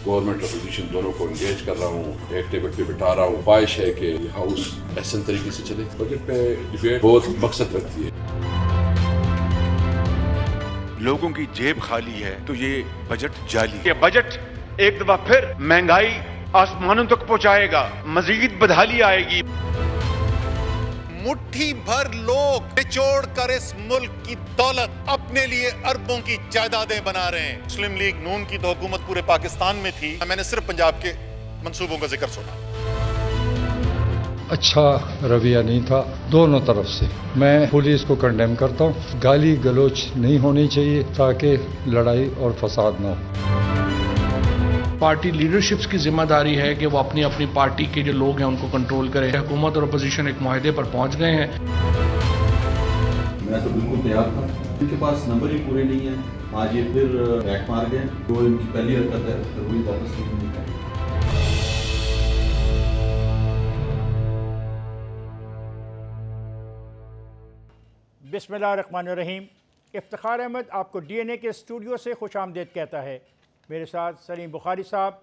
Government opposition दोनों को engage कर रहा हूँ, एक टेबल पे बिठा रहा हूँ। ख्वाहिश है कि हाउस ऐसे तरीके से चले। बजट पे डिबेट बहुत मकसद रखती है। लोगों की जेब खाली है तो ये बजट जाली। ये बजट एक दफा फिर महंगाई आसमानों तक पहुंचाएगा, मजीद बदहाली आएगी। मुट्ठी भर लोग निचोड़ कर इस मुल्क की दौलत अपने लिए अरबों की जायदादें बना रहे हैं। मुस्लिम लीग नून की तो हुकूमत पूरे पाकिस्तान में थी, मैंने सिर्फ पंजाब के मंसूबों का जिक्र सुना। अच्छा रवैया नहीं था दोनों तरफ से। मैं पुलिस को कंडेम करता हूँ। गाली गलोच नहीं होनी चाहिए ताकि लड़ाई और फसाद ना हो। पार्टी लीडरशिप्स की जिम्मेदारी है कि वो अपनी अपनी पार्टी के जो लोग हैं उनको कंट्रोल करें। हुकूमत और अपोजिशन एक मुआहदे पर पहुंच गए हैं। मैं तो बिल्कुल तैयार था, इनके पास नंबर ही पूरे नहीं है। आज ये फिर बैक मार गए, जो इनकी पहली हरकत है फिर वही वापस नहीं निकाली। बिस्मिल्लाहिर्रहमानिर्रहीम। इफ्तिखार अहमद आपको डीएनए के स्टूडियो से खुशामदीद कहता है। मेरे साथ सलीम बुखारी साहब,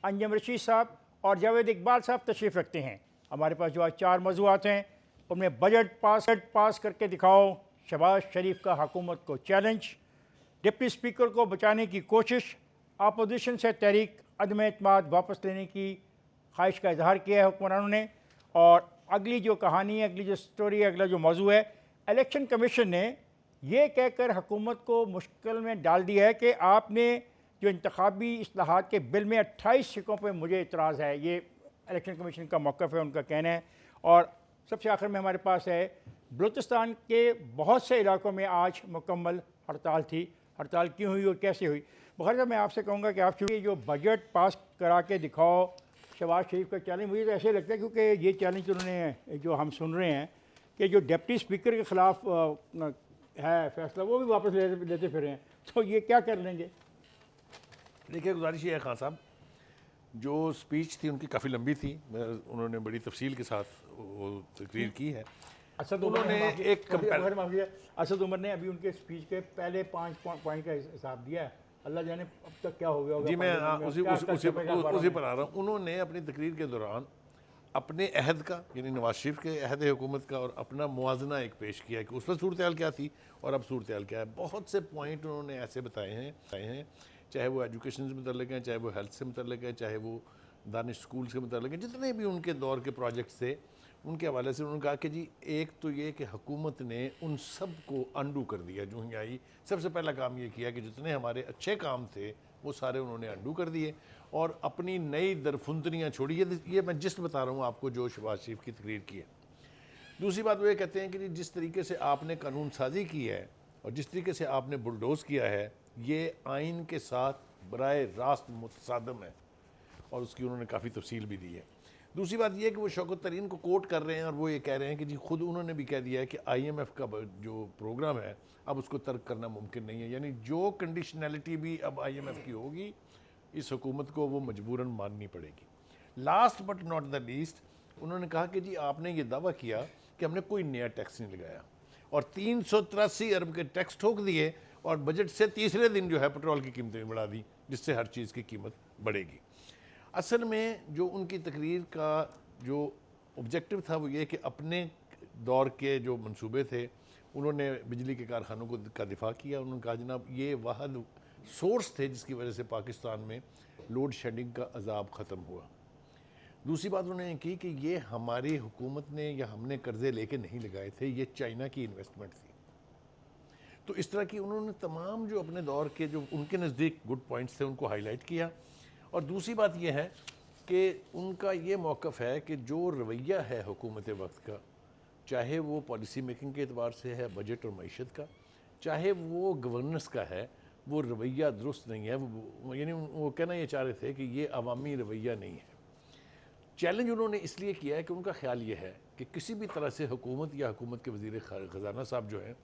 अंजम रशीद साहब और जावेद इकबाल साहब तशरीफ़ रखते हैं। हमारे पास जो आज 4 मौज़ूआत हैं उनमें बजट पास करके दिखाओ, शहबाज शरीफ का हुकूमत को चैलेंज, डिप्टी स्पीकर को बचाने की कोशिश, अपोजिशन से तहरीक अदम एतमाद वापस लेने की ख्वाहिश का इजहार किया है हुक्मरानों ने। और अगली जो कहानी है, अगली जो स्टोरी है, अगला जो मौजू है, इलेक्शन कमीशन ने ये कहकर हुकूमत को मुश्किल में डाल दिया है कि आपने जो इंतखाबी इस्लाहात के बिल में 28 सिक्कों पर मुझे इतराज़ है। ये इलेक्शन कमीशन का मौक़िफ़ है, उनका कहना है। और सबसे आखिर में हमारे पास है बलूचिस्तान के बहुत से इलाकों में आज मुकम्मल हड़ताल थी। हड़ताल क्यों हुई और कैसे हुई? बुखारी साहब, मैं आपसे कहूँगा कि आप चूँकि जो बजट पास करा के दिखाओ शहबाज शरीफ का चैलेंज, मुझे तो ऐसे लगता है क्योंकि ये चैलेंज उन्होंने जो हम सुन रहे हैं कि जो डिप्टी स्पीकर के ख़िलाफ़ है फैसला, वो भी वापस लेते फिर हैं, तो ये क्या कर लेंगे? देखिए, गुजारिश ये है खान साहब, जो स्पीच थी उनकी काफ़ी लंबी थी, उन्होंने बड़ी तफसील के साथ वो तकरीर की है। असद उमर ने अभी उनके स्पीच के पहले 5 पॉइंट का हिसाब दिया है। अल्लाह जाने अब तक क्या हो गया होगा। जी, मैं उसी पर आ रहा हूँ। उन्होंने अपनी तकरीर के दौरान अपने अहद का, यानी नवाज शरीफ के अहद हुकूमत का, और अपना मुआजना एक पेश किया कि उस पर सूरत हाल क्या थी और अब सूरत हाल क्या है। बहुत से पॉइंट उन्होंने ऐसे बताए हैं, चाहे वो एजुकेशन से मुतल्लिक हैं, चाहे वो हेल्थ से मुतल्लिक है, चाहे वो दानिश स्कूल से मुतल्लिक हैं, जितने भी उनके दौर के प्रोजेक्ट्स थे उनके हवाले से उन्होंने कहा कि जी, एक तो ये कि हुकूमत ने उन सब को अंडू कर दिया जो ही आई। सबसे पहला काम ये किया कि जितने हमारे अच्छे काम थे वो सारे उन्होंने अंडू कर दिए और अपनी नई दरफुंतनियाँ छोड़ी। ये मैं जिस्ट बता रहा हूँ आपको जो शहबाज शरीफ की तकरीर की है। दूसरी बात वो ये कहते हैं कि जिस तरीके से आपने कानून साजी की है और जिस तरीके से आपने बुलडोज़ किया है, ये आइन के साथ बराए रास्त मुतसादम है, और उसकी उन्होंने काफ़ी तफसील भी दी है। दूसरी बात यह है कि वो शौकत तरीन को कोट कर रहे हैं और वो ये कह रहे हैं कि जी, खुद उन्होंने भी कह दिया है कि IMF का जो प्रोग्राम है अब उसको तर्क करना मुमकिन नहीं है। यानी जो कंडीशनैलिटी भी अब IMF की होगी, इस हुकूमत को वो मजबूरन माननी पड़ेगी। Last but not the least, उन्होंने कहा कि जी, आपने ये दावा किया कि हमने कोई नया टैक्स नहीं लगाया और 383 अरब के टैक्स ठोक दिए और बजट से तीसरे दिन जो है पेट्रोल की कीमतें बढ़ा दी, जिससे हर चीज़ की कीमत बढ़ेगी। असल में जो उनकी तकरीर का जो ऑब्जेक्टिव था वो ये कि अपने दौर के जो मंसूबे थे, उन्होंने बिजली के कारखानों का दिफा किया। उन्होंने कहा जनाब, ये वाहद सोर्स थे जिसकी वजह से पाकिस्तान में लोड शेडिंग का अजाब ख़त्म हुआ। दूसरी बात उन्होंने की कि ये हमारी हुकूमत ने या हमने कर्ज़े लेके नहीं लगाए थे, ये चाइना की इन्वेस्टमेंट थी। तो इस तरह की उन्होंने तमाम जो अपने दौर के जो उनके नज़दीक गुड पॉइंट्स थे उनको हाईलाइट किया। और दूसरी बात यह है कि उनका ये मौक़िफ़ है कि जो रवैया है हुकूमत वक्त का, चाहे वो पॉलिसी मेकिंग के एतबार से है, बजट और मईशत का, चाहे वो गवर्नेंस का है, वो रवैया दुरुस्त नहीं है। यानी वो कहना ये चाह रहे थे कि ये अवामी रवैया नहीं है। चैलेंज उन्होंने इसलिए किया है कि उनका ख्याल ये है कि किसी भी तरह से हुकूमत या हुकूमत के वज़ीर ख़जाना साहब जो हैं,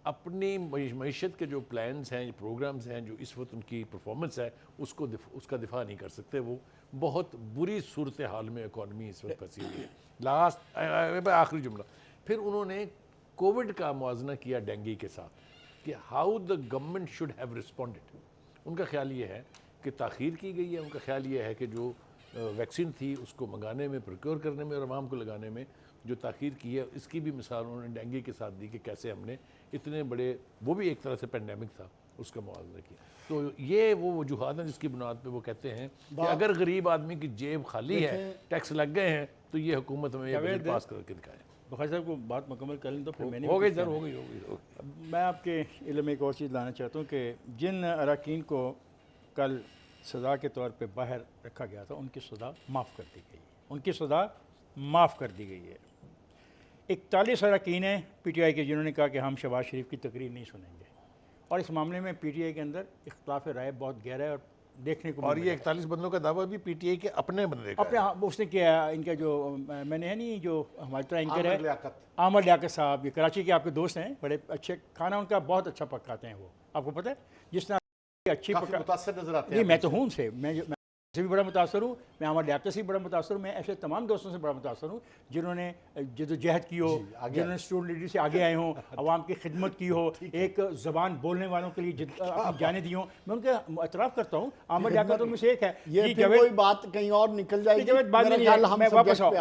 अपनी मईशत के जो प्लान्स हैं, प्रोग्राम्स हैं, जो इस वक्त उनकी परफॉर्मेंस है, उसका दिफा नहीं कर सकते। वो बहुत बुरी सूरत हाल में इकॉनमी इस वक्त फंसी हुई है। लास्ट आखिरी जुमला, फिर उन्होंने कोविड का मुआजना किया डेंगू के साथ कि how the government should have responded. उनका ख्याल ये है कि ताख़ीर की गई है। उनका ख्याल ये है कि जो वैक्सीन थी उसको मंगाने में, प्रोक्योर करने में और आवाम को लगाने में जो ताख़ीर की है, इसकी भी मिसाल उन्होंने डेंगू के साथ दी कि कैसे हमने इतने बड़े, वो भी एक तरह से पेंडेमिक था, उसका मुआवजा किया। तो ये वो वजूहात हैं जिसकी बुनियाद पे वो कहते हैं कि अगर गरीब आदमी की जेब खाली है, टैक्स लग गए हैं, तो ये हुकूमत हमें ये बिल पास करके दिखाए। बुखारी साहब को बात मुकम्मल कर लें तो फिर मैंने हो गई सर, हो गई। मैं आपके इल्म में एक और चीज़ लाना चाहता हूँ कि जिन अरकान को कल सज़ा के तौर पे बाहर रखा गया था, उनकी सज़ा माफ़ कर दी गई है, उनकी सज़ा माफ़ कर दी गई है। 41 अरकान हैं PTI के जिन्होंने कहा कि हम शहबाज शरीफ की तकरीर नहीं सुनेंगे, और इस मामले में PTI के अंदर इख्तिलाफ राय बहुत गहरा है और देखने को, और ये 41 बंदों का दावा भी PTI के अपने बंदे का अपने उसने किया है। इनका जो मैंने है नहीं, जो हमारी तरह एंकर है आमर लियाकत साहब, ये कराची के आपके दोस्त हैं, बड़े अच्छे, खाना उनका बहुत अच्छा पकाते हैं वो, आपको पता है। जिसने अच्छी मुतासर नजर आते हैं। नहीं, मैं तो हूँ उनसे, मैं से भी बड़ा मुतासर हूँ, मैं आमर लियाकत से भी बड़ा मुतासर हूँ, मैं ऐसे तमाम दोस्तों से बड़ा मुतासर हूँ जिन्होंने जदोजहद की हो, जिन्होंने स्टूडेंट लीडर से आगे आए हों, आवाम की खिदमत की हो, एक ज़बान बोलने वालों के लिए अपनी जाने दी हों। मैं उनका एतराफ़ करता हूँ, आमर लियाकत उनमें से एक है। ये कोई बात कहीं और निकल जाएगी, बात नहीं है, मैं वापस आओ,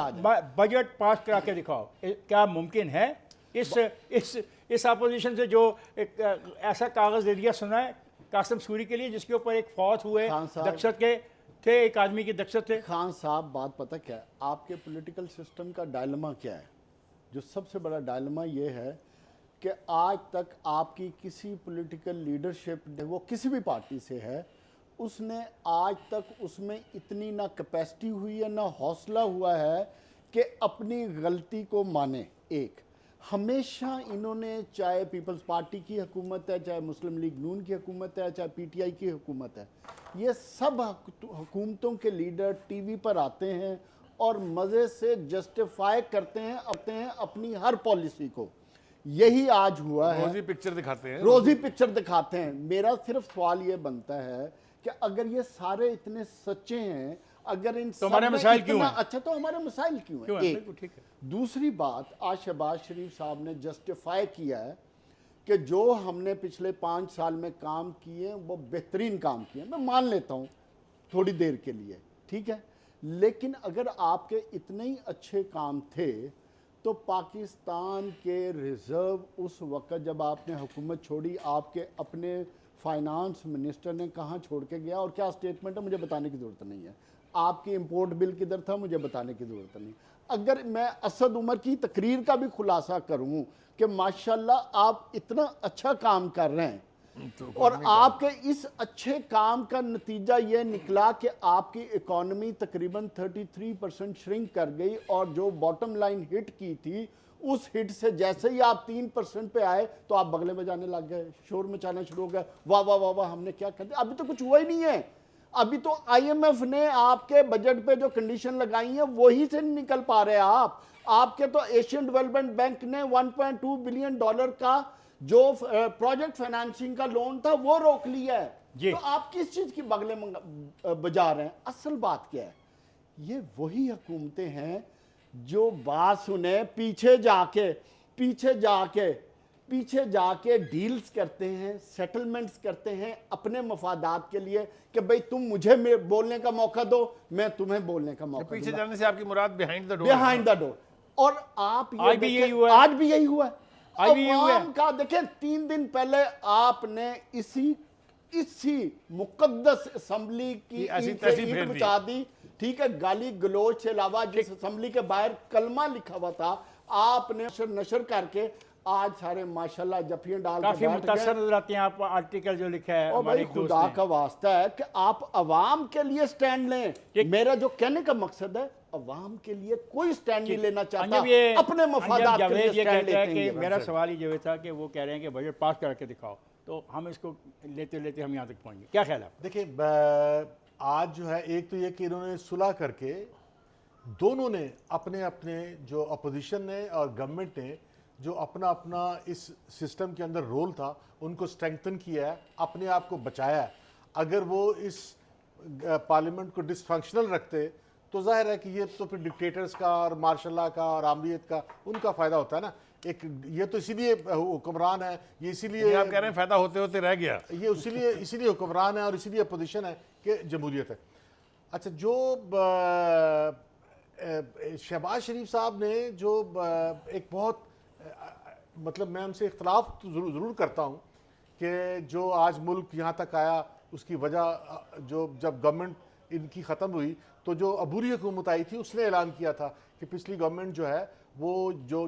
बजट पास करा के दिखाओ। क्या मुमकिन है इस अपोजिशन से जो एक ऐसा कागज़ दे दिया, सुना है कासिम सूरी के लिए, जिसके ऊपर एक फौत हुए दहशत के थे, एक आदमी की दहशत थे। खान साहब, बात पता क्या है, आपके पॉलिटिकल सिस्टम का डायलेमा क्या है? जो सबसे बड़ा डायलेमा ये है कि आज तक आपकी किसी पॉलिटिकल लीडरशिप, वो किसी भी पार्टी से है, उसने आज तक उसमें इतनी ना कैपेसिटी हुई है, ना हौसला हुआ है कि अपनी गलती को माने। एक हमेशा इन्होंने, चाहे पीपल्स पार्टी की हुकूमत है, चाहे मुस्लिम लीग नून की हुकूमत है, चाहे PTI की हुकूमत है, ये सब हुकूमतों के लीडर टीवी पर आते हैं और मज़े से जस्टिफाई करते हैं अपनी हर पॉलिसी को। यही आज हुआ है, रोज़ी पिक्चर दिखाते हैं, रोज़ी पिक्चर दिखाते हैं। मेरा सिर्फ सवाल ये बनता है कि अगर ये सारे इतने सच्चे हैं, अगर इन तो हमारे मसाइल क्यों हैं? अच्छा, तो हमारे मसाइल क्यों हैं? एक ठीक है। दूसरी बात, आज शहबाज शरीफ साहब ने जस्टिफाई किया है कि जो हमने पिछले 5 साल में काम किए वो बेहतरीन काम किए। मैं मान लेता हूँ थोड़ी देर के लिए, ठीक है, लेकिन अगर आपके इतने ही अच्छे काम थे तो पाकिस्तान के रिज़र्व उस वक़्त जब आपने हुकूमत छोड़ी, आपके अपने फाइनेंस मिनिस्टर ने कहाँ छोड़ के गया और क्या स्टेटमेंट है, मुझे बताने की ज़रूरत नहीं है। आपकी इंपोर्ट बिल किधर था, मुझे बताने की ज़रूरत नहीं। अगर मैं असद उमर की तकरीर का भी खुलासा करूं कि माशाल्लाह आप इतना अच्छा काम कर रहे हैं, और आपके इस अच्छे काम का नतीजा ये निकला कि आपकी इकॉनमी तकरीबन 33% श्रिंक कर गई, और जो बॉटम लाइन हिट की थी, उस हिट से जैसे ही आप 3% पे आए तो आप बगले बजाने लग गए, शोर मचाना शुरू हो गया, वाह वाह वाह वाह हमने क्या कर दिया। अभी तो कुछ हुआ ही नहीं है। अभी तो IMF ने आपके बजट पे जो कंडीशन लगाई है वही से नहीं निकल पा रहे आप। आपके तो एशियन डेवलपमेंट बैंक ने $1.2 बिलियन का जो प्रोजेक्ट फाइनेंसिंग का लोन था वो रोक लिया है। तो आप किस चीज की बगले बजा रहे हैं? असल बात क्या है, ये वही हुकूमतें हैं जो बात सुने पीछे जाके डील्स करते हैं, सेटलमेंट्स करते हैं अपने मफादात के लिए कि भाई तुम मुझे बोलने का मौका दो, मैं तुम्हें बोलने का मौका पीछे जाने से आपकी मुराद बिहाइंड द डोर। और आप आज भी यही हुआ है। अवाम का देखें, 3 दिन पहले आपने इसी मुकद्दस असेंबली की ईंट बचा दी, ठीक है, गाली गलोच से अलावा जिस असेंबली के बाहर कलमा लिखा हुआ था आपने नशर करके आज सारे माशाल्लाह जफियां डाल के काफी मुतासर नजर आते हैं आप। आर्टिकल जो लिखा है हमारे खुदा का वास्ता है कि आप अवाम के लिए स्टैंड लें। मेरा जो कहने का मकसद है, अवाम के लिए कोई स्टैंड नहीं लेना चाहता, अपने मफादात के लिए स्टैंड लेते हैं। मेरा सवाल ये था कि वो कह रहे हैं कि बजट पास करके दिखाओ, तो हम इसको लेते लेते हम यहाँ तक पहुँचेंगे। क्या ख्याल है? देखिए, आज जो है, एक तो ये कि इन्होंने सुलह करके दोनों ने अपने जो अपोजिशन ने और गवर्नमेंट ने जो अपना इस सिस्टम के अंदर रोल था उनको स्ट्रेंथन किया है, अपने आप को बचाया है। अगर वो इस पार्लियामेंट को डिसफंक्शनल रखते तो जाहिर है कि ये तो फिर डिक्टेटर्स का और मार्शल लॉ का और आमरीत का उनका फ़ायदा होता है ना। एक ये तो इसीलिए हुक्मरान है, ये इसीलिए आप कह रहे हैं फायदा होते होते रह गया, ये इसीलिए हुक्मरान है और इसीलिए अपोजिशन है कि जमहूरियत है। अच्छा, जो शहबाज शरीफ साहब ने जो एक बहुत मतलब मैं उनसे इख्तलाफ तो ज़रूर करता हूँ कि जो आज मुल्क यहाँ तक आया उसकी वजह जो जब गवर्नमेंट इनकी ख़त्म हुई तो जो अबूरी हुकूमत आई थी उसने ऐलान किया था कि पिछली गवर्नमेंट जो है वो जो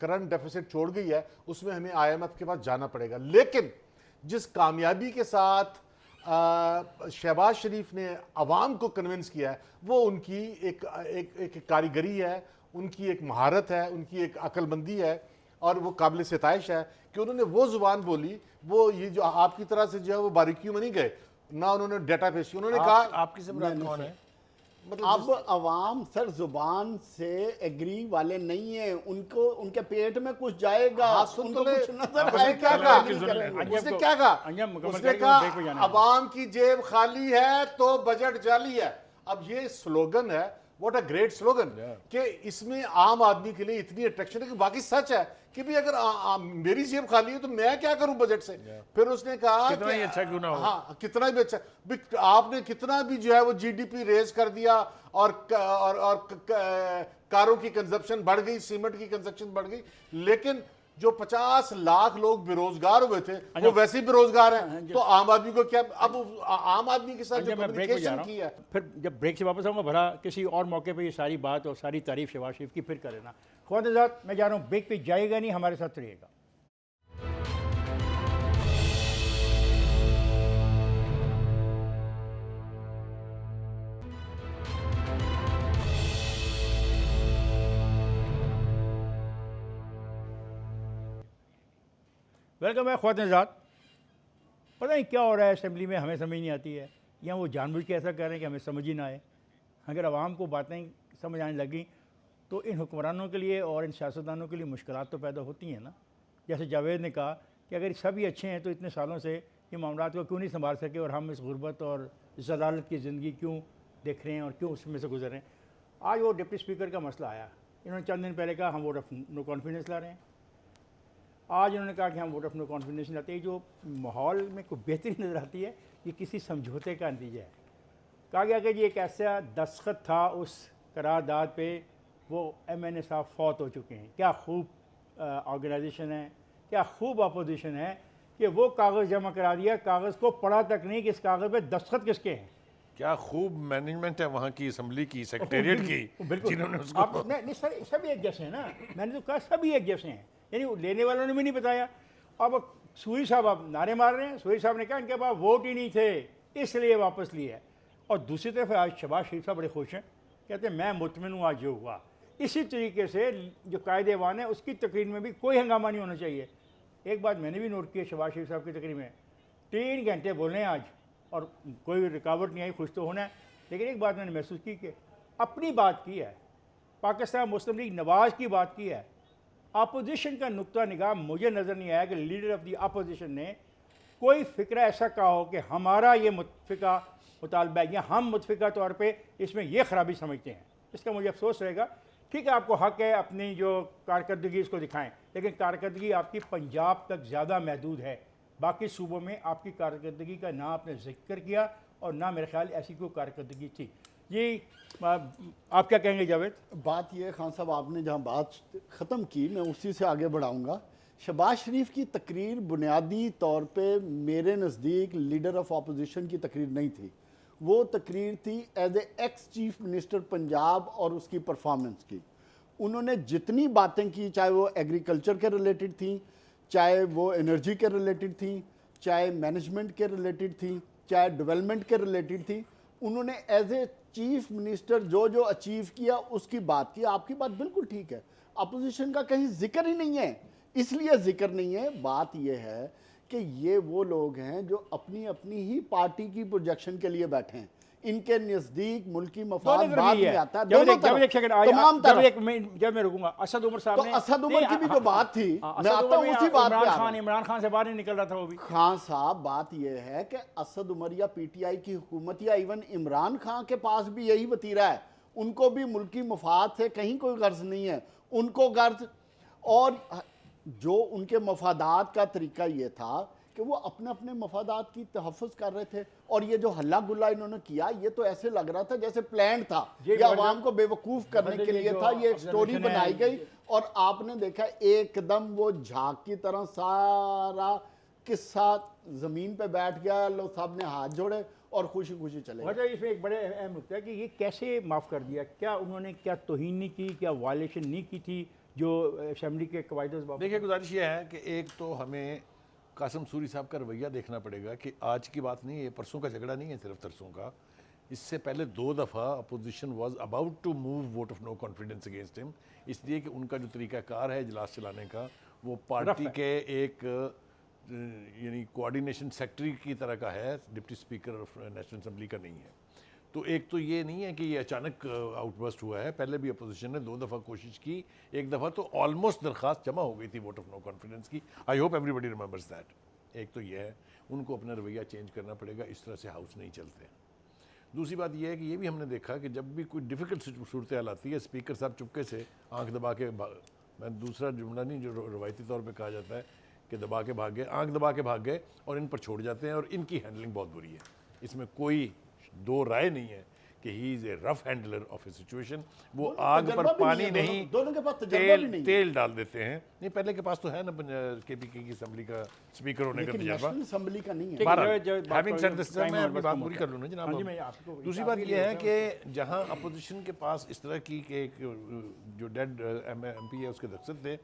करंट डेफिसिट छोड़ गई है उसमें हमें IMF के पास जाना पड़ेगा। लेकिन जिस कामयाबी के साथ शहबाज शरीफ ने अवाम को कन्विंस किया है वो उनकी एक कारीगरी है, उनकी एक महारत है, उनकी एक अक्लमंदी है और वो काबिल सिताइश है कि उन्होंने वो जुबान बोली, वो ये जो आपकी तरह से जो है वो बारीकियों में नहीं गए ना, उन्होंने डेटा पेश किया, उन्होंने कहा आपकी से मुराद कौन है? मतलब अब अवाम सर जुबान से एग्री वाले नहीं है, उनको उनके पेट में कुछ जाएगा, उनको कुछ नजर क्या आएगा। उसने क्या कहा? उसने कहा अवाम की जेब खाली है तो बजट जाली है। अब ये स्लोगन है, व्हाट अ ग्रेट स्लोगन, कि इसमें आम आदमी के लिए इतनी अट्रैक्शन है कि बाकी सच है कि भी अगर मेरी जेब खाली है तो मैं क्या करूं बजट से। फिर उसने कहा कितना ही अच्छा क्यों ना हो, हाँ कितना भी अच्छा, आपने कितना भी जो है वो GDP रेज कर दिया और कारों की कंजप्शन बढ़ गई, सीमेंट की कंजप्शन बढ़ गई, लेकिन जो 50 लाख लोग बेरोजगार हुए थे वो वैसे ही बेरोजगार हैं। तो आम आदमी को क्या, अब आम आदमी के साथ जो कम्युनिकेशन की है। फिर जब ब्रेक से वापस आऊँगा भला किसी और मौके पे ये सारी बात और सारी तारीफ शहबाज शरीफ की फिर कर लेना। ख्वाजात मैं जा रहा हूँ, ब्रेक पे जाएगा नहीं, हमारे साथ रहिएगा। वेलकम है ख्वाजात। पता नहीं क्या हो रहा है असेंबली में, हमें समझ नहीं आती है, या वो जानबूझ के ऐसा कर रहे हैं कि हमें समझ ही ना आए। अगर आवाम को बातें समझ आने लगी तो इन हुक्मरानों के लिए और इन सियासतदानों के लिए मुश्किलात तो पैदा होती हैं ना। जैसे जावेद ने कहा कि अगर सभी अच्छे हैं तो इतने सालों से ये मामलात को क्यों नहीं संभाल सके और हम इस गुर्बत और इस अदालत की ज़िंदगी क्यों देख रहे हैं और क्यों उसमें से गुजर रहे हैं। आज वो डिप्टी स्पीकर का मसला आया, इन्होंने चंद दिन पहले कहा हम वोट ऑफ नो कॉन्फिडेंस ला रहे हैं, आज उन्होंने कहा कि हम वोट ऑफ नो कॉन्फिडेंस लाते हैं। जो माहौल में कोई बेहतरी नज़र आती है ये किसी समझौते का नतीजा है। कहा गया कि ये एक ऐसा दस्तखत था उस करारदाद पे, वो MNA साहब फौत हो चुके हैं। क्या खूब ऑर्गेनाइजेशन है, क्या खूब अपोजिशन है कि वो कागज़ जमा करा दिया, कागज़ को पढ़ा तक नहीं कि इस कागज़ पे दस्तखत किसके हैं। क्या खूब मैनेजमेंट है वहाँ की असेंबली की, सेक्रेटेरिएट की, जिन्होंने उसको नहीं सर सभी एक जैसे हैं ना, मैंने तो कहा सभी एक जैसे हैं, यानी लेने वालों ने भी नहीं बताया। अब सूरी साहब अब नारे मार रहे हैं, सूरी साहब ने कहा इनके पास वोट ही नहीं थे इसलिए वापस लिए। और दूसरी तरफ आज शहबाज शरीफ साहब बड़े खुश हैं, कहते हैं मैं मुतमिन हूँ आज जो हुआ। इसी तरीके से जो कायदेवान है उसकी तकरीर में भी कोई हंगामा नहीं होना चाहिए। एक बात मैंने भी नोट की है शहबाज शरीफ साहब की तकरीर में 3 घंटे बोले हैं आज और कोई रुकावट नहीं आई, खुश तो होना है। लेकिन एक बात मैंने महसूस की कि अपनी बात की है, पाकिस्तान मुस्लिम लीग नवाज़ की बात की है। अपोजिशन का नुक्ता निगाह मुझे नज़र नहीं आया कि लीडर ऑफ द अपोजिशन ने कोई फ़िक्र ऐसा कहा हो कि हमारा ये मुतफ़िका मुतालबा है या हम मुतफ़िका तौर पे इसमें ये ख़राबी समझते हैं। इसका मुझे अफसोस रहेगा। ठीक है, आपको हक़ है अपनी जो कारकर्दगी इसको दिखाएं, लेकिन कारकर्दगी आपकी पंजाब तक ज़्यादा महदूद है। बाकी सूबों में आपकी कारकर्दगी का ना आपने जिक्र किया और ना मेरे ख्याल ऐसी कोई कारकर्दगी थी। जी आप क्या कहेंगे जावेद? बात यह खान साहब आपने जहाँ बात ख़त्म की मैं उसी से आगे बढ़ाऊँगा। शहबाज शरीफ की तकरीर बुनियादी तौर पे मेरे नज़दीक लीडर ऑफ अपोजिशन की तकरीर नहीं थी, वो तकरीर थी as a ex chief minister Punjab और उसकी परफॉर्मेंस की। उन्होंने जितनी बातें की, चाहे वो एग्रीकल्चर के रिलेटेड थी, चाहे वो एनर्जी के रिलेटेड थी, चाहे मैनेजमेंट के रिलेटेड थी, चाहे डेवलपमेंट के रिलेटेड थी, उन्होंने एज ए चीफ मिनिस्टर जो जो अचीव किया उसकी बात की। आपकी बात बिल्कुल ठीक है, अपोजिशन का कहीं जिक्र ही नहीं है। इसलिए जिक्र नहीं है, बात यह है कि ये वो लोग हैं जो अपनी अपनी ही पार्टी की प्रोजेक्शन के लिए बैठे हैं। इनके नजदीक मुल्की मफाद बाद में आता है। जब मैं रुकूंगा, असद उमर साहब ने, असद उमर की भी जो बात थी, मैं आता हूं उसी बात पे। इमरान खान से बाहर नहीं निकल रहा था वो भी। खान साहब, बात यह है कि असद उमर या PTI की हुकूमत या इवन इमरान खान के पास भी यही वतीरा है। उनको भी मुल्की मफाद से कहीं कोई गर्ज नहीं है। उनको गर्ज और जो उनके मफादात का तरीका ये था कि वो अपने अपने मफादात की तहफ़्फ़ुज़ कर रहे थे, और ये जो हल्ला गुल्ला इन्होंने किया ये तो ऐसे लग रहा था जैसे प्लान था, ये आवाम को बेवकूफ़ करने के लिए था, ये एक स्टोरी बनाई गई। और आपने देखा एकदम वो झाग की तरह सारा किस्सा ज़मीन पे बैठ गया, लोग साहब ने हाथ जोड़े और खुशी खुशी चले गए। इसमें एक बड़े अहम नुकता है कि ये कैसे माफ़ कर दिया, क्या उन्होंने क्या तौहीन नहीं की, क्या वायलेशन नहीं की थी जो असेंबली के कवायद। देखिए, गुजारिश ये है कि एक तो हमें कासिम सूरी साहब का रवैया देखना पड़ेगा कि आज की बात नहीं है, परसों का झगड़ा नहीं है सिर्फ तरसों का। इससे पहले 2 दफ़ा opposition was about to move vote of no confidence against him, इसलिए कि उनका जो तरीकाकार है इजलास चलाने का वो पार्टी के एक यानी कोऑर्डिनेशन सेक्रेटरी की तरह का है, deputy speaker of national assembly का नहीं है। तो एक तो ये नहीं है कि ये अचानक आउटबर्स्ट हुआ है, पहले भी अपोजिशन ने 2 दफ़ा कोशिश की, एक दफ़ा तो ऑलमोस्ट दरख्वास्त जमा हो गई थी वोट ऑफ नो कॉन्फिडेंस की। I hope everybody remembers that. एक तो ये है, उनको अपना रवैया चेंज करना पड़ेगा, इस तरह से हाउस नहीं चलते। दूसरी बात यह है कि ये भी हमने देखा कि जब भी कोई डिफ़िकल्ट सूरत हाल आती है, स्पीकर साहब चुपके से आँख दबा के मैं दूसरा जुमला नहीं जो रवायती तौर पर कहा जाता है कि दबा के भाग गए, आँख दबा के भाग गए और इन पर छोड़ जाते हैं, और इनकी हैंडलिंग बहुत बुरी है। इसमें कोई 2 राय नहीं है कि he is a rough handler of A situation. वो आग पर पानी नहीं, दोनों के पास तेल डाल देते हैं। नहीं, पहले के पास तो है ना KPK की असेंबली का स्पीकर होने का तजर्बा, असेंबली का नहीं है। हैविंग सेड दिस, मैं अपनी बात पूरी कर लूँ ना जनाब। दूसरी बात यह है कि जहाँ अपोजिशन के पास इस तरह की एक जो डेड MP है उसके दस्तखत थे,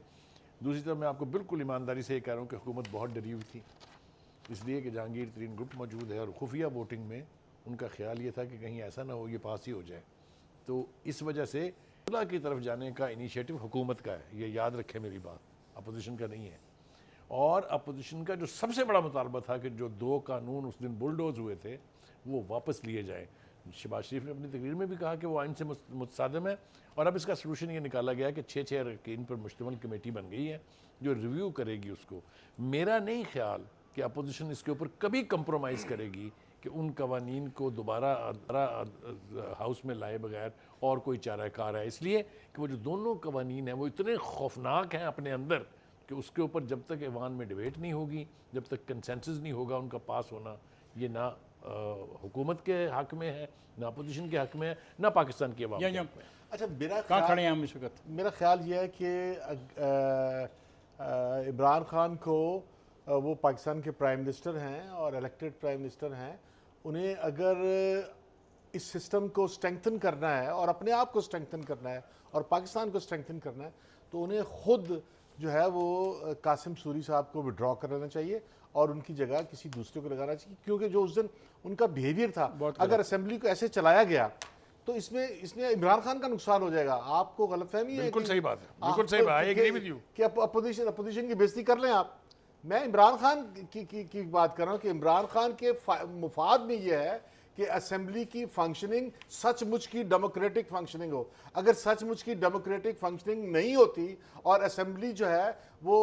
दूसरी तरफ मैं आपको बिल्कुल ईमानदारी से ये कह रहा हूँ कि हुकूमत बहुत डरी हुई थी, इसलिए कि जहांगीर तरीन ग्रुप मौजूद है और खुफिया वोटिंग में उनका ख्याल ये था कि कहीं ऐसा ना हो ये पास ही हो जाए। तो इस वजह से सुलह की तरफ जाने का इनिशिएटिव हुकूमत का है, ये याद रखें मेरी बात, अपोजिशन का नहीं है। और अपोजिशन का जो सबसे बड़ा मुतालबा था कि जो 2 कानून उस दिन बुलडोज हुए थे वो वापस लिए जाएँ। शहबाज शरीफ ने अपनी तकरीर में भी कहा कि वो आइन से मुतसादिम है, और अब इसका सलूशन ये निकाला गया कि 6 अरकान पर मुश्तमिल कमेटी बन गई है जो रिव्यू करेगी उसको। मेरा नहीं ख्याल कि अपोजिशन इसके ऊपर कभी कंप्रोमाइज़ करेगी कि उन कवानीन को दोबारा हाउस में लाए बगैर और कोई चाराकार है, इसलिए कि वो जो दोनों कवानीन हैं वो इतने खौफनाक हैं अपने अंदर कि उसके ऊपर जब तक ऐवान में डिबेट नहीं होगी, जब तक कंसेंसस नहीं होगा उनका पास होना, ये ना हुकूमत के हक में है, ना अपोजिशन के हक में है, ना पाकिस्तान की अवाम के हक में। अच्छा, मेरा कहाँ खड़े हैं हम इस वक्त? मेरा ख्याल ये है कि इमरान खान को वो पाकिस्तान के प्राइम मिनिस्टर हैं और इलेक्टेड प्राइम मिनिस्टर हैं, उन्हें अगर इस सिस्टम को स्ट्रेंथन करना है और अपने आप को स्ट्रेंथन करना है और पाकिस्तान को स्ट्रेंथन करना है, तो उन्हें खुद जो है वो कासिम सूरी साहब को विड्रॉ कर लेना चाहिए और उनकी जगह किसी दूसरे को लगाना चाहिए, क्योंकि जो उस दिन उनका बिहेवियर था, अगर असेंबली को ऐसे चलाया गया तो इसमें इमरान खान का नुकसान हो जाएगा। आपको गलतफहमी है? बिल्कुल सही बात है, बिल्कुल सही बात है, एग्री विद यू कि अपोजिशन की बेइज्जती कर लें आप। मैं इमरान खान की बात कर रहा हूँ कि इमरान खान के मुफाद में यह है कि असेंबली की फंक्शनिंग सचमुच की डेमोक्रेटिक फंक्शनिंग हो। अगर सचमुच की डेमोक्रेटिक फंक्शनिंग नहीं होती और असेंबली जो है वो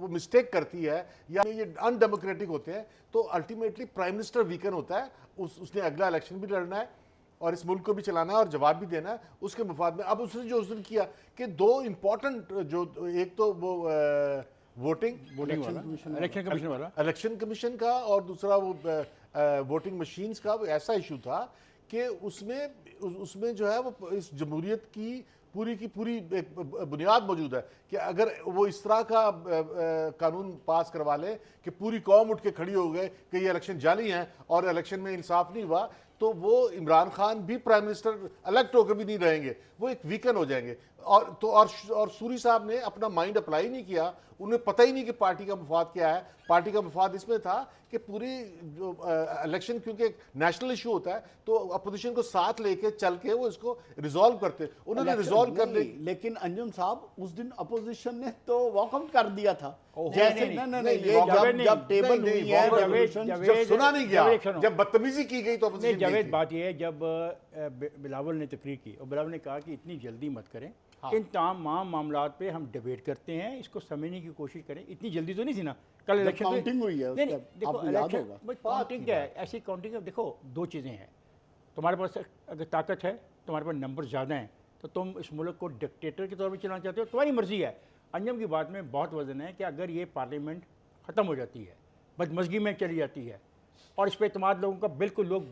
मिस्टेक करती है या ये अनडेमोक्रेटिक होते हैं, तो अल्टीमेटली प्राइम मिनिस्टर वीकन होता है, उसने अगला इलेक्शन भी लड़ना है और इस मुल्क को भी चलाना है और जवाब भी देना है उसके मुफाद में। अब उसने जो उस दिन किया कि 2 इम्पॉर्टेंट जो, एक तो वो वोटिंग इलेक्शन कमीशन का और दूसरा वो वोटिंग मशीन्स का, वो ऐसा इशू था कि उसमें जो है वो इस जमहूरियत की पूरी एक बुनियाद मौजूद है कि अगर वो इस तरह का कानून पास करवा ले कि पूरी कौम उठ के खड़ी हो गए कि ये इलेक्शन जाली हैं और इलेक्शन में इंसाफ नहीं हुआ, तो वो इमरान खान भी प्राइम मिनिस्टर इलेक्ट होकर भी नहीं रहेंगे, वो एक वीकन हो जाएंगे। और सूरी साहब ने अपना माइंड अप्लाई नहीं किया, उन्हें पता ही नहीं कि पार्टी का मफाद क्या है। पार्टी का मफाद इसमें था कि पूरी जो इलेक्शन, क्योंकि एक नेशनल इशू होता है, तो अपोजिशन को साथ लेके चल के वो इसको रिजॉल्व करते, उन्होंने रिजॉल्व कर ली। लेकिन अंजुम साहब उस दिन अपोजिशन ने तो वॉकआउट कर दिया था। जैसे जब टेबल हुई है, जब सुना नहीं गया, जब बदतमीजी की गई तो अपोजिशन। जावेद, बात यह है जब बिलावल ने तकरीर की और बिलावल ने कहा कि इतनी जल्दी मत करें, इन तमाम मामलात पे हम डिबेट करते हैं, इसको समझने की कोशिश करें। इतनी जल्दी तो नहीं थी ना, कल इलेक्शन काउंटिंग हुई है, नहीं देखो इलेक्शन काउंटिंग क्या है, ऐसी काउंटिंग। देखो 2 चीज़ें हैं, तुम्हारे पास अगर ताकत है, तुम्हारे पास नंबर ज़्यादा हैं, तो तुम इस मुल्क को डिक्टेटर के तौर पर चलाना चाहते हो, तुम्हारी मर्जी है। अंजम की बात में बहुत वजन है कि अगर ये पार्लियामेंट ख़त्म हो जाती है, बदमज़गी में चली जाती है और इस पर इतमाद लोगों का बिल्कुल, लोग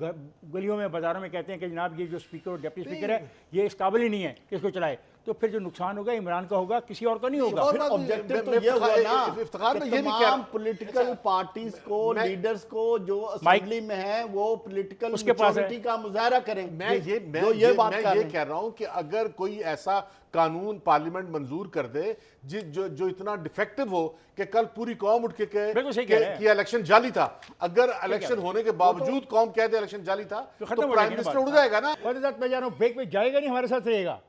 गलियों में बाज़ारों में कहते हैं कि जनाब ये जो स्पीकर और डिप्टी स्पीकर है ये इस काबिल ही नहीं है कि इसको चलाए, तो फिर जो नुकसान होगा इमरान का होगा, किसी और का नहीं होगा। और फिर ऑब्जेक्टिव तो ये हुआ ना कि तमाम पॉलिटिकल पार्टीज को, लीडर्स को जो असेंबली में है वो पॉलिटिकल मैच्योरिटी का मुजाहरा करें। मैं ये कह रहा हूं कि अगर कोई ऐसा कानून पार्लियामेंट मंजूर कर दे जो इतना डिफेक्टिव हो कि कल पूरी कौम उठ के कि इलेक्शन जाली था, अगर इलेक्शन होने के बावजूद कौम कह दे इलेक्शन जाली था तो प्राइम मिनिस्टर उड़ जाएगा ना। मैं जा रहा हूं, ब्रेक पे जाएगा नहीं, हमारे साथ रहेगा।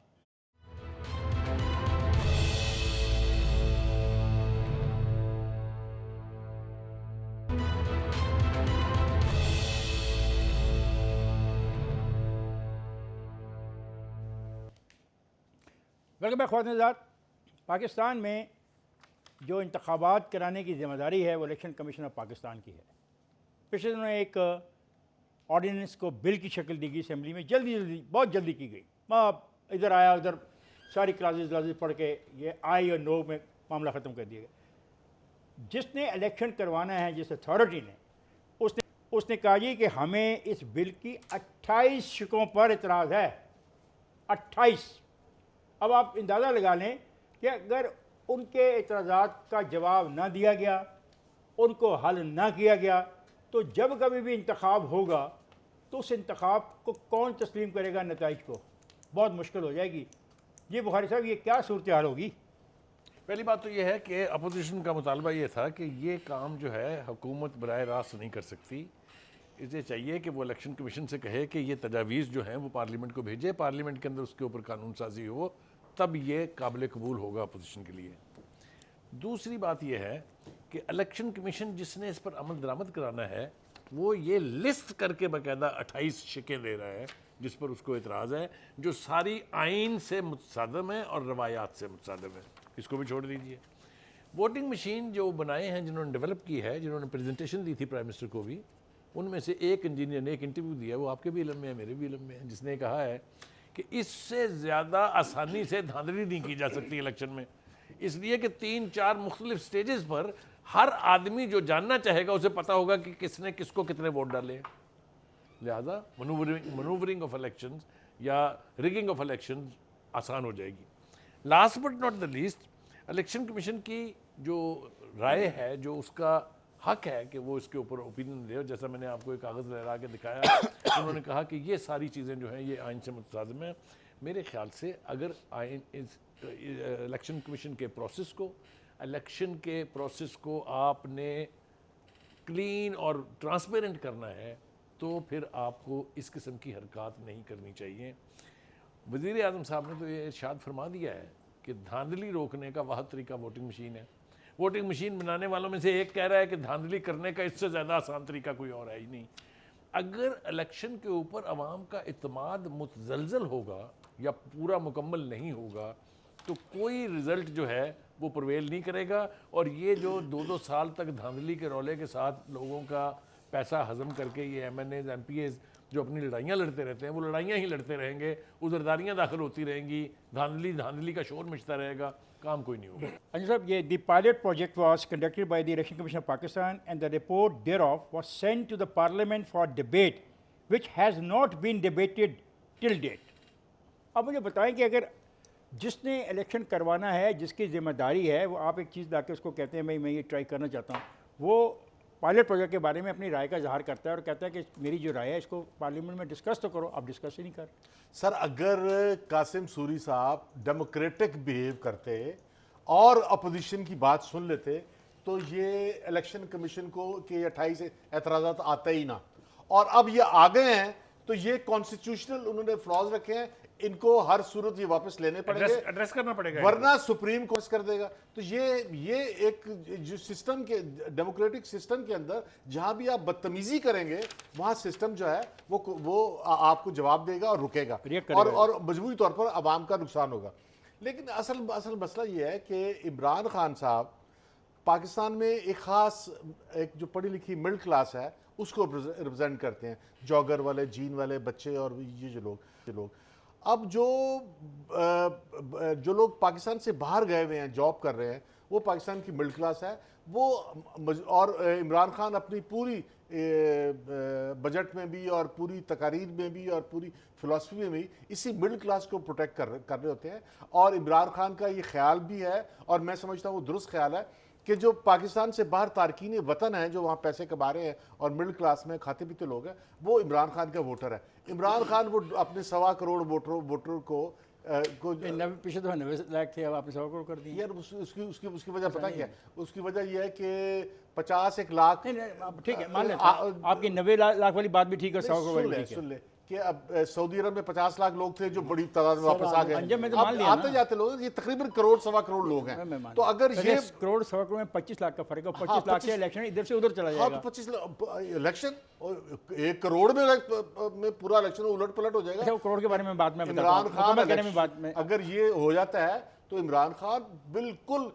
वेलकम बैक ख़वातीन। पाकिस्तान में जो इंतखाबात कराने की ज़िम्मेदारी है वो इलेक्शन कमीशन ऑफ पाकिस्तान की है। पिछले दिनों एक ऑर्डिनेंस को बिल की शक्ल दी गई असेंबली में, बहुत जल्दी की गई। इधर आया उधर सारी क्लासेस पढ़ के ये आई और नो में मामला ख़त्म कर दिया गया। जिसने इलेक्शन करवाना है, जिस अथॉरिटी ने, उसने कहा जी कि हमें इस बिल की 28 शिकों पर इतराज़ है। 28। अब आप अंदाज़ा लगा लें कि अगर उनके एतराज़ात का जवाब ना दिया गया, उनको हल ना किया गया, तो जब कभी भी इंतखाब होगा तो उस इंतखाब को कौन तस्लीम करेगा, नताइज को? बहुत मुश्किल हो जाएगी। ये बुखारी साहब, ये क्या सूरत हाल होगी? पहली बात तो ये है कि अपोजिशन का मुतालबा ये था कि ये काम जो है हुकूमत बराह रास्त नहीं कर सकती। इसे चाहिए कि वो इलेक्शन कमीशन से कहे कि ये तजावीज़ जो हैं वो पार्लियामेंट को भेजे, पार्लियामेंट के अंदर उसके ऊपर कानून साजी हो, तब ये काबिल कबूल होगा अपोजिशन के लिए। दूसरी बात यह है कि इलेक्शन कमीशन जिसने इस पर अमल दरामद कराना है वो ये लिस्ट करके बाकायदा 28 शिकें दे रहा है जिस पर उसको एतराज़ है, जो सारी आइन से मुतसादम है और रवायात से मुतसादम है। इसको भी छोड़ दीजिए। वोटिंग मशीन जो बनाए हैं, जिन्होंने डेवलप की है, जिन्होंने प्रेजेंटेशन दी थी प्राइम मिनिस्टर को भी, उनमें से एक इंजीनियर ने एक इंटरव्यू दिया, वो आपके भी इल्म में है, मेरे भी इल्म में है, जिसने कहा है कि इससे ज़्यादा आसानी से धांधली नहीं की जा सकती इलेक्शन में, इसलिए कि 3-4 मुख्तलिफ स्टेजेस पर हर आदमी जो जानना चाहेगा उसे पता होगा कि किसने किसको कितने वोट डाले। लिहाजा मनूवरिंग ऑफ इलेक्शंस या रिगिंग ऑफ इलेक्शंस आसान हो जाएगी। Last but not the least, election commission की जो राय है, जो उसका हक है कि वो इसके ऊपर ओपिनियन दे, जैसा मैंने आपको एक कागज़ लहरा के दिखाया, उन्होंने कहा कि ये सारी चीज़ें जो हैं ये आइन से मुतसादिम है। मेरे ख्याल से अगर आइन इलेक्शन कमीशन के प्रोसेस को आपने क्लीन और ट्रांसपेरेंट करना है तो फिर आपको इस किस्म की हरकत नहीं करनी चाहिए। वज़ीर आज़म साहब ने तो ये इरशाद फरमा दिया है कि धांधली रोकने का वाहिद तरीका वोटिंग मशीन है। वोटिंग मशीन बनाने वालों में से एक कह रहा है कि धांधली करने का इससे ज़्यादा आसान तरीका कोई और है ही नहीं। अगर इलेक्शन के ऊपर अवाम का इत्माद मुतज़लज़ल होगा या पूरा मुकम्मल नहीं होगा तो कोई रिज़ल्ट जो है वो प्रवेल नहीं करेगा, और ये जो 2-2 साल तक धांधली के रौले के साथ लोगों का पैसा हजम करके ये MNAs MPAs जो अपनी लड़ाइयाँ लड़ते रहते हैं वो लड़ाइयाँ ही लड़ते रहेंगे, उजरदारियाँ दाखिल होती रहेंगी, धांधली का शोर मचता रहेगा, काम कोई नहीं होगा। अंजू साहब, ये the pilot project was conducted by the election commission of Pakistan and the report thereof was sent to the parliament for debate which has not been debated till date. अब मुझे बताएं कि अगर जिसने इलेक्शन करवाना है, जिसकी जिम्मेदारी है, वो आप एक चीज़ लाके उसको कहते हैं मैं ये ट्राई करना चाहता हूँ, वो पायलट प्रोजेक्ट के बारे में अपनी राय का इजहार करता है और कहता है कि मेरी जो राय है इसको पार्लियामेंट में डिस्कस तो करो, आप डिस्कस ही नहीं कर। सर, अगर कासिम सूरी साहब डेमोक्रेटिक बिहेव करते और अपोजिशन की बात सुन लेते तो ये इलेक्शन कमीशन को के 28 एतराज़ात आते ही ना, और अब ये आ गए हैं तो ये कॉन्स्टिट्यूशनल उन्होंने फ्लॉज रखे हैं, इनको हर सूरत ये वापस लेने पड़ेंगे, एड्रेस करना पड़ेगा, वरना सुप्रीम कोर्ट कर देगा। तो ये एक जो सिस्टम के डेमोक्रेटिक सिस्टम के अंदर जहां भी आप बदतमीजी करेंगे वहां सिस्टम जो है वो आपको जवाब देगा और रुकेगा और मजबूरी तौर पर आवाम का नुकसान होगा। लेकिन असल मसला ये है कि इमरान खान साहब पाकिस्तान में एक ख़ास एक जो पढ़ी लिखी मिडिल क्लास है उसको रिप्रेजेंट करते हैं, जॉगर वाले, जीन वाले बच्चे और ये जो लोग अब जो लोग पाकिस्तान से बाहर गए हुए हैं, जॉब कर रहे हैं, वो पाकिस्तान की मिडिल क्लास है, वो और इमरान खान अपनी पूरी बजट में भी और पूरी तकारीर में भी और पूरी फिलॉसफी में भी इसी मिडिल क्लास को प्रोटेक्ट कर रहे होते हैं। और इमरान खान का ये ख्याल भी है, और मैं समझता हूँ वो दुरुस्त ख्याल है, कि जो पाकिस्तान से बाहर तारकीन वतन हैं, जो वहाँ पैसे कमा रहे हैं और मिडिल क्लास में खाते पीते लोग हैं, वो इमरान खान का वोटर है। इमरान खान वो अपने 1.25 करोड़ वोटर को पिछले तो 90 लाख थे, अब आपने 100 करोड़ कर दिए यार। उसकी वजह पता क्या है? उसकी वजह यह है कि 50-1 लाख, ठीक है मान लेते हैं, आपकी 90 लाख वाली बात भी ठीक है, 100 करोड़ वाली ठीक है। सुन ले कि अब सऊदी अरब में 50 लाख लोग थे जो बड़ी तादाद में वापस आ गए। अंजम में तो मान लिया आते जाते लोग, ये तकरीबन 1-1.25 करोड़ लोग हैं। तो अगर ये करोड़ 100 करोड़ में 25 लाख का फर्क है, 25 लाख के इलेक्शन इधर से उधर चला जाएगा। तो 25 इलेक्शन और 1 करोड़ में पूरा इलेक्शन उलट पलट हो जाएगा। वो करोड़ के बारे में बात में इमरान खान अगर ये हो जाता है तो इमरान खान बिल्कुल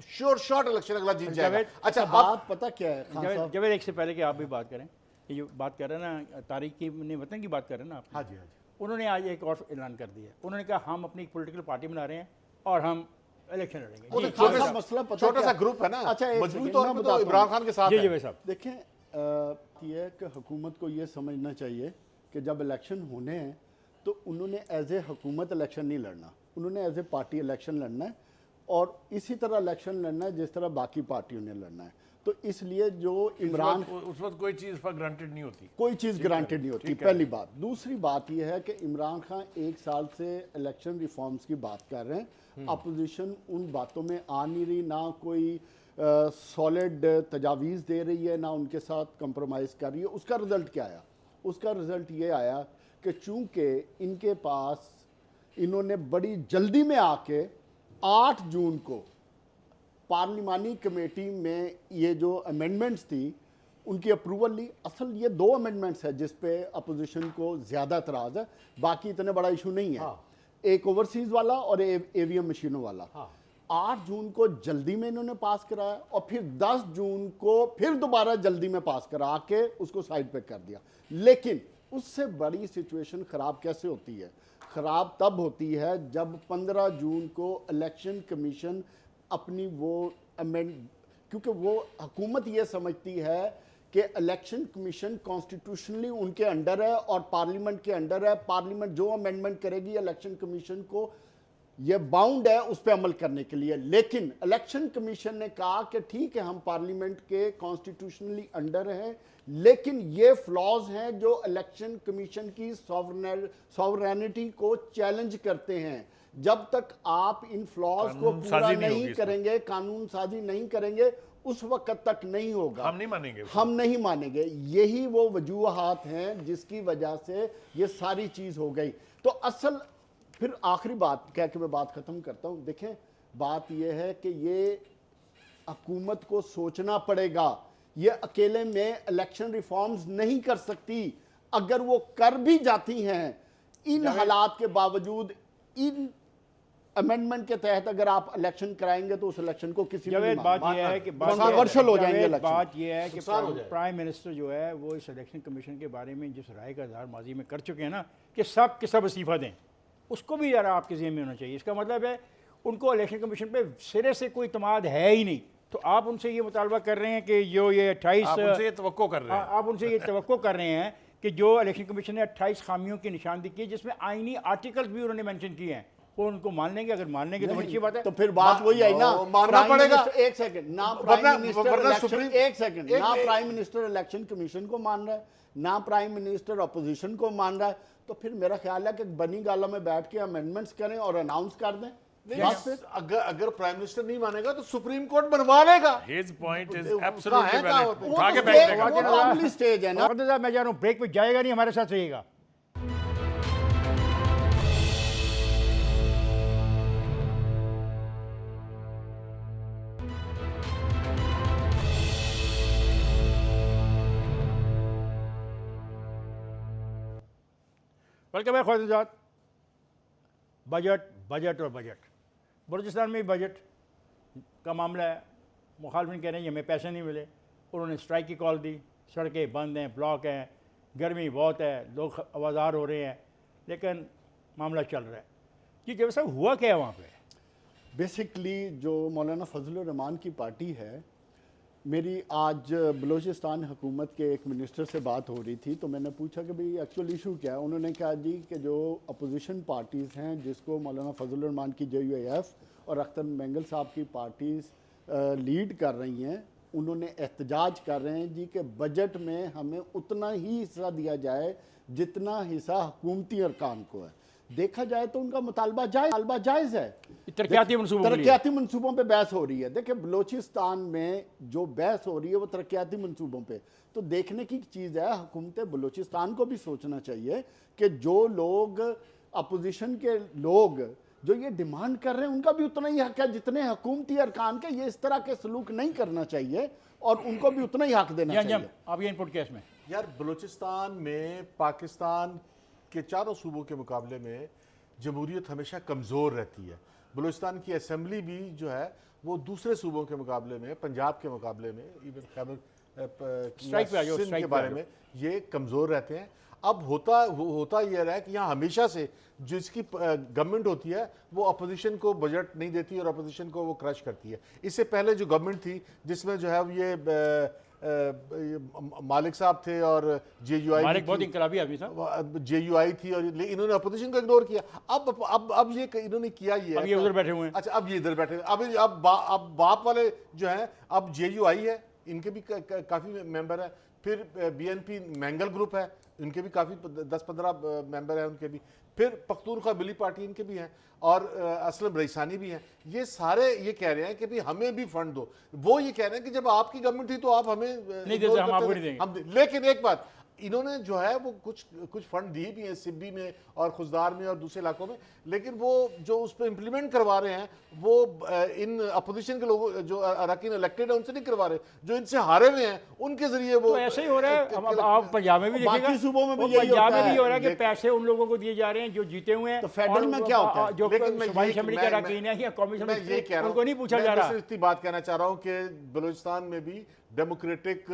श्योर शॉट इलेक्शन अगला जीत जाएगा। अच्छा, बात पता क्या है जवेद, एक से पहले कि आप भी बात करें, ये जो बात कर रहे हैं ना, तारीख की वतन की बात कर रहे हैं ना आप। हाँ जी, हाँ जी। उन्होंने आज एक और ऐलान कर दिया, उन्होंने कहा हम अपनी एक पॉलिटिकल पार्टी बना रहे हैं और हम इलेक्शन लड़ेंगे। छोटा सा ग्रुप है ना, अच्छा, मजबूत तौर पे तो इमरान खान के साथ है। जी साहब, देखें, ये कि हुकूमत को ये समझना चाहिए कि जब इलेक्शन होने हैं तो उन्होंने एज ए हुकूमत इलेक्शन नहीं लड़ना, उन्होंने एज ए पार्टी इलेक्शन लड़ना है, और इसी तरह इलेक्शन लड़ना है जिस तरह बाकी पार्टियों ने लड़ना है। तो इसलिए जो इमरान, उस वक्त कोई चीज़ पर ग्रांटेड नहीं होती, कोई चीज़ ग्रांटेड नहीं होती, पहली बात। दूसरी बात यह है कि इमरान खान 1 साल से इलेक्शन रिफॉर्म्स की बात कर रहे हैं, अपोजिशन उन बातों में आ नहीं रही, ना कोई सॉलिड तजावीज़ दे रही है, ना उनके साथ कंप्रोमाइज़ कर रही है। उसका रिज़ल्ट क्या आया? उसका रिज़ल्ट ये आया कि चूँकि इनके पास, इन्होंने बड़ी जल्दी में आके 8 जून को पार्लिमानी कमेटी में ये जो अमेंडमेंट्स थी उनकी अप्रूवल ली। असल ये 2 अमेंडमेंट्स है जिस पे अपोजिशन को ज़्यादा एतराज़ है, बाकी इतने बड़ा इशू नहीं है। एक ओवरसीज़ वाला और एवीएम मशीनों वाला। 8 जून को जल्दी में इन्होंने पास कराया और फिर 10 जून को फिर दोबारा जल्दी में पास करा के उसको साइड पे कर दिया। लेकिन उससे बड़ी सिचुएशन ख़राब कैसे होती है? ख़राब तब होती है जब 15 जून को इलेक्शन कमीशन अपनी वो अमेंड, क्योंकि वो हुकूमत ये समझती है कि इलेक्शन कमीशन कॉन्स्टिट्यूशनली उनके अंडर है और पार्लियामेंट के अंडर है। पार्लियामेंट जो अमेंडमेंट करेगी इलेक्शन कमीशन को ये बाउंड है उस पर अमल करने के लिए। लेकिन इलेक्शन कमीशन ने कहा कि ठीक है, हम पार्लियामेंट के कॉन्स्टिट्यूशनली अंडर हैं, लेकिन ये फ्लॉज हैं जो इलेक्शन कमीशन की सॉवरेनिटी को चैलेंज करते हैं। जब तक आप इन फ्लॉज को पूरा नहीं करेंगे, कानून साजी नहीं करेंगे, उस वक्त तक नहीं होगा। हम नहीं मानेंगे, हम नहीं मानेंगे। यही वो वजूहात हैं जिसकी वजह से ये सारी चीज हो गई। तो असल फिर आखिरी बात कह के मैं बात खत्म करता हूं। देखें, बात यह है कि ये हुकूमत को सोचना पड़ेगा, ये अकेले में इलेक्शन रिफॉर्म्स नहीं कर सकती। अगर वो कर भी जाती हैं, इन हालात के बावजूद, इन अमेंडमेंट के तहत अगर आप इलेक्शन कराएंगे तो उस इलेक्शन को किसी ने बात यह है कि कंट्रोवर्शियल हो जाएंगे इलेक्शन। बात यह है कि प्राइम मिनिस्टर जो है वो इस इलेक्शन कमीशन के बारे में जिस राय का इज़हार माजी में कर चुके हैं ना कि सब के सब इस्तीफा दें, उसको भी यार आपके ज़हन में होना चाहिए। इसका मतलब है उनको इलेक्शन कमीशन पे सिरे से कोई इत्मीनान है ही नहीं। तो आप उनसे ये मुतालबा कर रहे हैं कि जो ये 28 आप उनसे ये तवक्को कर रहे हैं, आप उनसे ये तवक्को कर रहे हैं कि जो इलेक्शन कमीशन ने 28 खामियों की निशानदेही की, जिसमें आईनी आर्टिकल्स भी उन्होंने मेंशन किए हैं, वो उनको मान लेंगे। अगर मान लेंगे तो अच्छी बात है। तो फिर बात वही आई ना, मानना पड़ेगा। एक सेकंड, ना प्राइम मिनिस्टर इलेक्शन कमीशन को मान रहा है, ना प्राइम मिनिस्टर अपोजिशन को मान रहा है। तो फिर मेरा ख्याल है कि बनी गाला में बैठ के अमेंडमेंट्स करें और अनाउंस कर दें। अगर प्राइम मिनिस्टर नहीं मानेगा तो सुप्रीम कोर्ट बनवा लेगा। His point is absolutely valid. उठा के बैठ देगा। अगली स्टेज है ना। मैं जा रहा हूँ ब्रेक पे, जाएगा नहीं, हमारे साथ रहिएगा। वेलकम है ख्वाजात। बजट बजट और बजट, बलूचिस्तान में बजट का मामला है। मुखालफिन कह रहे हैं हमें पैसे नहीं मिले, उन्होंने स्ट्राइक की कॉल दी, सड़कें बंद हैं, ब्लॉक हैं, गर्मी बहुत है, लोग आवाज़ार हो रहे हैं। लेकिन मामला चल रहा है। जी जब साहब हुआ क्या है वहाँ पे? बेसिकली जो मौलाना फजलुर रहमान की पार्टी है, मेरी आज बलूचिस्तान हुकूमत के एक मिनिस्टर से बात हो रही थी, तो मैंने पूछा कि भाई एक्चुअल इशू क्या है। उन्होंने कहा जी कि जो अपोजिशन पार्टीज़ हैं जिसको मौलाना फजलुर रहमान की JUIF और अख्तर मेंगल साहब की पार्टीज़ लीड कर रही हैं, उन्होंने एहतजाज कर रहे हैं जी कि बजट में हमें उतना ही हिस्सा दिया जाए जितना हिस्सा हुकूमती अरकान को है। देखा जाए तो उनका मुतालबा जायज़ है। तरक्याती मंसूबों पे बहस हो रही है। देखिए बलोचिस्तान में जो बहस हो रही है वो तरक्याती मंसूबों पे, तो देखने की चीज़ है। हुकूमत बलोचिस्तान को भी सोचना चाहिए कि जो लोग अपोजिशन के लोग जो ये डिमांड कर रहे हैं उनका भी उतना ही हक है जितने हुकूमती अरकान के। ये इस तरह के सलूक नहीं करना चाहिए और उनको भी उतना ही हक देना चाहिए। अब ये इनपुट केस में यार बलूचिस्तान में पाकिस्तान के चारों सूबों के मुकाबले में जमहूरियत हमेशा कमज़ोर रहती है। बलूचिस्तान की असम्बली भी जो है वो दूसरे सूबों के मुकाबले में, पंजाब के मुकाबले में, इवन खैबर सिंध के बारे में ये कमज़ोर रहते हैं। अब होता यह रहा है कि यहाँ हमेशा से जिसकी गवर्नमेंट होती है वो अपोजिशन को बजट नहीं देती और अपोजिशन को वो क्रश करती है। इससे पहले जो गवर्नमेंट थी जिसमें जो है ये मालिक साहब थे और JUI मालिक बहुत इनकलाबी आदमी था, JUI थी और इन्होंने अपोजिशन को इग्नोर किया। अब ये इन्होंने किया ये अब ये उधर बैठे हुए हैं। अच्छा अब ये इधर बैठे अब बाप वाले जो हैं अब JUI है, इनके भी काफ़ी मेंबर है। फिर BNP मैंगल ग्रुप है, इनके भी काफ़ी 10-15 मेंबर हैं उनके भी। फिर पख्तूनख्वा बिली पार्टी इनके भी हैं और असलम रईसानी भी हैं। ये सारे ये कह रहे हैं कि भाई हमें भी फंड दो। वो ये कह रहे हैं कि जब आपकी गवर्नमेंट थी तो आप हमें नहीं देते, हम आपको नहीं देंगे। लेकिन एक बात, इन्होंने जो है वो कुछ फंड दिए भी हैं सिब्बी में और खुजदार में और दूसरे इलाकों में, लेकिन वो जो उस पर इम्प्लीमेंट करवा रहे हैं वो इन अपोजिशन के लोगों जो अरकान इलेक्टेड है उनसे नहीं करवा रहे, जो इनसे हारे हुए हैं उनके जरिए वो तो ऐसे ही हो रहा है। अब आप पंजाब में भी देखिएगा, सूबों में भी पंजाब में भी हो रहा है कि पैसे उन लोगों को दिए जा रहे हैं जो जीते हुए हैं। तो फेडरल में क्या होता है? जो सूबाई असेंबली के अरकान है या कौमी असेंबली के, उनको नहीं पूछा जा रहा। मैं इतनी बात कहना चाह रहा हूँ कि बलूचिस्तान में भी डेमोक्रेटिक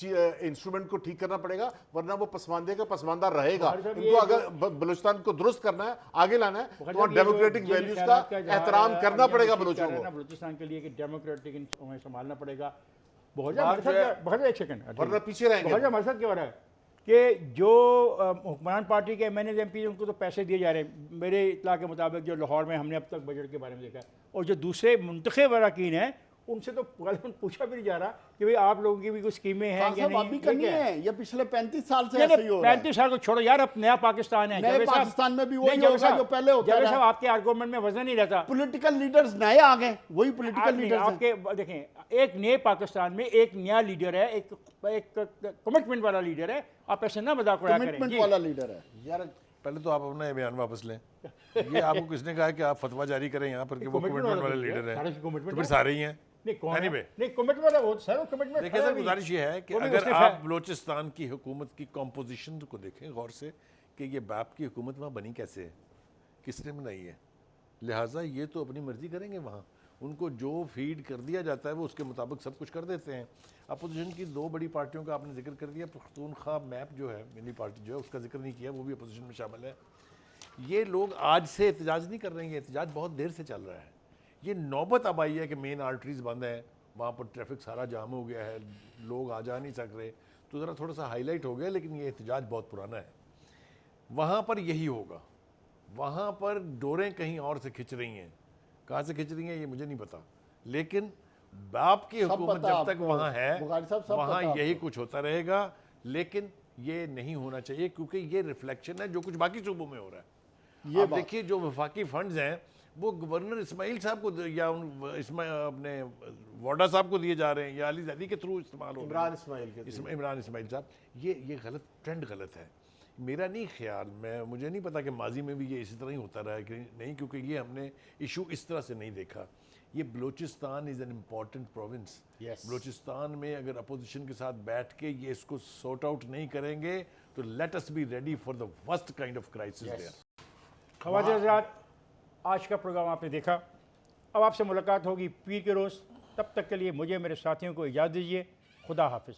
इंस्ट्रूमेंट को ठीक करना पड़ेगा, वरना वो पसमानदे का पसमानदा रहेगा। इनको अगर बलूचिस्तान को दुरुस्त करना है, आगे लाना है, तो डेमोक्रेटिक वैल्यूज का एहतराम करना पड़ेगा बलूचियों को। बलूचिस्तान के लिए कि डेमोक्रेटिक संभालना पड़ेगा। बहुत एक सेकंड, वरना पीछे रहेंगे। हमारे साथ क्या हो रहा है कि जो हुक्मरान पार्टी के MNAs MP उनको तो पैसे दिए जा रहे हैं। मेरे इत्तला के मुताबिक जो लाहौर में हमने अब तक बजट के बारे में देखा, और जो दूसरे मुंतखब अरकान हैं उनसे तो पूछा भी नहीं जा रहा कि भाई आप लोगों की भी कुछ स्कीमें हैं या नहीं। करनी है ये पिछले 35 साल से ऐसे ही हो रहा है। 35 साल को छोड़ो यार, अब नया पाकिस्तान है। नए पाकिस्तान में भी वही होगा जो पहले होता था। साहब आपके आर्गुमेंट में वजन नहीं रहता। पॉलिटिकल लीडर्स नए आ गए, वही पॉलिटिकल लीडर्स आपके देखें, एक नए पाकिस्तान में एक नया लीडर है, एक कमिटमेंट वाला लीडर है। आप ऐसे ना मजाक उड़ाया करें। कमिटमेंट वाला लीडर है यार। पहले तो आप अपना ये बयान वापस लें। ये आपको किसने कहा कि आप फतवा जारी करें यहाँ पर कि वो कमिटमेंट वाले लीडर हैं? तो फिर सारे ही हैं। नहीं कमिटमेंट वाला वो सर कमिटमेंट। देखिए सर, गुजारिश ये है कि अगर आप बलूचिस्तान की हुकूमत की कॉम्पोजिशन को देखें गौर से कि ये बाप की हुकूमत वहाँ बनी कैसे है, किसने बनाई है, लिहाजा ये तो अपनी मर्जी करेंगे। वहाँ उनको जो फीड कर दिया जाता है वो उसके मुताबिक सब कुछ कर देते हैं। अपोजिशन की दो बड़ी पार्टियों का आपने जिक्र कर दिया। पख्तूनख्वा मैप जो है, मिनी पार्टी जो है, उसका जिक्र नहीं किया, वो भी अपोजिशन में शामिल है। ये लोग आज से एहतजाज नहीं कर रहे हैं, एहतजाज बहुत देर से चल रहा है। ये नौबत अब आई है कि मेन आर्टरीज बंद हैं, वहाँ पर ट्रैफिक सारा जाम हो गया है, लोग आ जा नहीं सक रहे, तो ज़रा थोड़ा सा हाईलाइट हो गया, लेकिन ये एहतजाज बहुत पुराना है। वहाँ पर यही होगा, वहाँ पर डोरें कहीं और से खिंच रही हैं, कहाँ से खिंच रही हैं ये मुझे नहीं पता, लेकिन बाप की हुकूमत जब तक वहाँ है वहाँ यही कुछ होता रहेगा। लेकिन ये नहीं होना चाहिए क्योंकि ये रिफ्लेक्शन है जो कुछ बाकी सूबों में हो रहा है। ये देखिए जो वफाकी फंड्स हैं वो गवर्नर इस्माइल साहब को या अपने वाडा साहब को दिए जा रहे हैं या अली जैदी के थ्रू इस्तेमाल हो रहे हैं। इमरान इस्माइल साहब, ये गलत ट्रेंड गलत है। मेरा नहीं ख्याल, मुझे नहीं पता कि माजी में भी ये इसी तरह ही होता रहा है कि नहीं, क्योंकि ये हमने इशू इस तरह से नहीं देखा। ये Balochistan is an important province. Balochistan में अगर अपोजिशन के साथ बैठ के ये इसको सॉर्ट आउट नहीं करेंगे तो let us be ready for the worst kind of crisis there. ख़वातीन हज़रात, आज का प्रोग्राम आपने देखा। अब आपसे मुलाकात होगी पीर के रोज़। तब तक के लिए मुझे मेरे साथियों को इजाज़त दीजिए। खुदा हाफिज़।